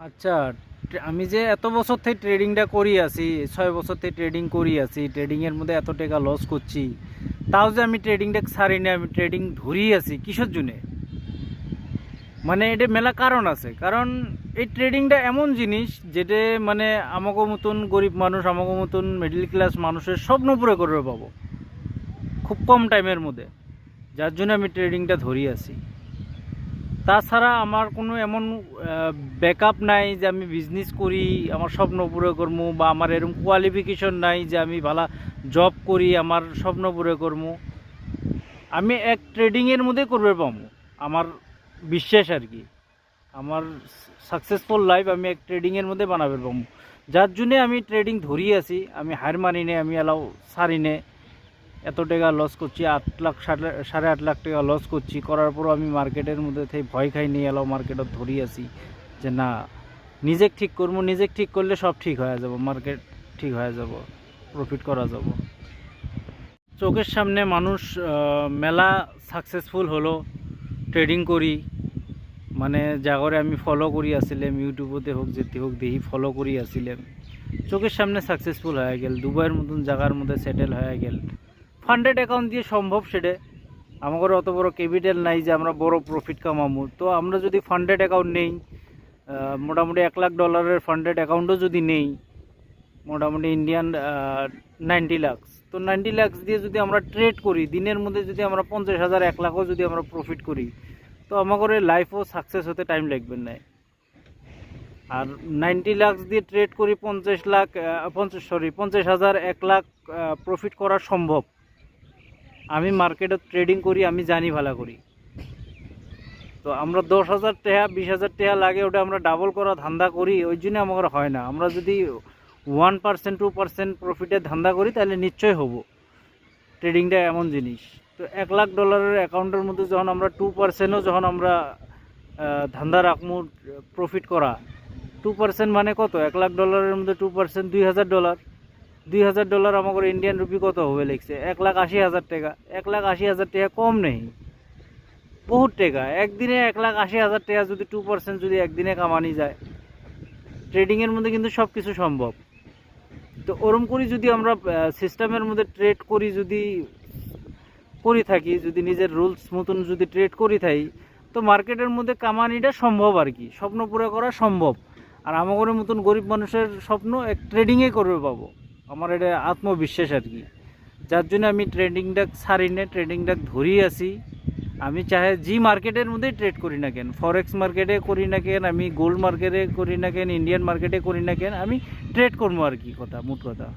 আচ্ছা, আমি যে এত বছর থেকে ট্রেডিংটা করি আছি, 6 বছর থেকে ট্রেডিং করি আছি, ট্রেডিংয়ের মধ্যে এত টাকা লস করছি, তাও যে আমি ট্রেডিংটা ছাড়ি না, আমি ট্রেডিং ধরেই আছি কিসের জন্যে? মানে এটা মেলা কারণ আছে। কারণ এই ট্রেডিংটা এমন জিনিস যেটা মানে আমাকে মতন গরিব মানুষ, আমাকে মতন মিডল ক্লাস মানুষের স্বপ্ন পুরো করবে পাবো খুব কম টাইমের মধ্যে। যার জন্য আমি ট্রেডিংটা ধরি আছি। তাছাড়া আমার কোনো এমন ব্যাকআপ নাই যে আমি বিজনেস করি আমার স্বপ্ন পুরো করবো, বা আমার এরকম কোয়ালিফিকেশন নাই যে আমি ভালো জব করি আমার স্বপ্ন পুরো করবো। আমি এক ট্রেডিংয়ের মধ্যে করবে পাবো আমার বিশ্বাস আর কি। আমার সাকসেসফুল লাইফ আমি এক ট্রেডিংয়ের মধ্যে বানাবে পাবো। যার জন্যে আমি ট্রেডিং ধরি আছি, আমি হার মানি নে, আমি এলাও সারি নে। এত টাকা লস করছি, 8 লাখ 8.5 লাখ টাকা লস করছি, করার পরও আমি মার্কেটের মধ্যে থেকে ভয় খাই নিয়ে এলাও মার্কেটত ধরি আছি যে না, নিজে ঠিক করবো, নিজে ঠিক করলে সব ঠিক হয়ে যাব, মার্কেট ঠিক হয়ে যাব, প্রফিট করা যাব। চোখের সামনে মানুষ মেলা সাকসেসফুল হলো ট্রেডিং করি, মানে জাগরে আমি ফলো করি আসছিলাম, ইউটিউবতে হোক যেতে হোক দেখি ফলো করি আসছিলাম, চোখের সামনে সাকসেসফুল হয়ে গেল, দুবাইয়ের মতন জায়গার মধ্যে সেটেল হয়ে গেল। ফান্ডেড অ্যাকাউন্ট দিয়ে সম্ভব সেটা, আমাদের অত বড় ক্যাপিটাল নাই যে আমরা বড় প্রফিট কামাবো। তো আমরা যদি ফান্ডেড অ্যাকাউন্ট নেই, মোটামুটি $1 লাখ ফান্ডেড অ্যাকাউন্টও যদি নেই, মোটামুটি ইন্ডিয়ান 90 লাখস, তো 90 লাখস দিয়ে যদি আমরা ট্রেড করি, দিনের মধ্যে যদি আমরা 50,000 1 লাখও যদি আমরা প্রফিট করি, তো আমাদের লাইফও সাকসেস হতে টাইম লাগবে না। আর 90 লাখস দিয়ে ট্রেড করি 50,000 1 লাখ প্রফিট করা সম্ভব। আমি মার্কেটে ট্রেডিং করি, আমি জানি ভালো করি। তো আমরা 10,000 টাকা 20,000 টাকা লাগে, ওটা আমরা ডাবল করা ধান্দা করি, ওই জন্য আমাদের হয় না। আমরা যদি 1% 2% প্রফিটের ধান্দা করি তাহলে নিশ্চয় হবো। ট্রেডিংটা এমন জিনিস। তো $1 লাখ অ্যাকাউন্টের মধ্যে যখন আমরা 2%ও যখন আমরা ধান্দা রাখবো প্রফিট করা, 2% মানে কত? $1 লাখ মধ্যে 2% $2,000। $2,000 আমাদের ইন্ডিয়ান রুপি কত হবে লিখছে? 1,80,000 টাকা। 1,80,000 টাকা কম নেই, বহুত টাকা। একদিনে 1,80,000 টাকা যদি 2% যদি একদিনে কামানি যায়, ট্রেডিংয়ের মধ্যে কিন্তু সব কিছু সম্ভব। তো ওরম করি যদি আমরা সিস্টেমের মধ্যে ট্রেড করি, যদি করি থাকি, যদি নিজের রুলস মতন যদি ট্রেড করি থাকি, তো মার্কেটের মধ্যে কামানিটা সম্ভব আর কি, স্বপ্ন পুরো করা সম্ভব। আর আমাদের মতন গরিব মানুষের স্বপ্ন এক ট্রেডিংয়ে করবে পাবো, আমার এটা আত্মবিশ্বাস আর কি। যার জন্য আমি ট্রেডিংটা ছাড়ি না, ট্রেডিংটা ধরেই আছি। আমি চাহে যে মার্কেটের মধ্যেই ট্রেড করি না কেন, ফরেক্স মার্কেটে করি না কেন, আমি গোল্ড মার্কেটে করি না কেন, ইন্ডিয়ান মার্কেটে করি না কেন, আমি ট্রেড করবো আর কি, কথা মোট কথা।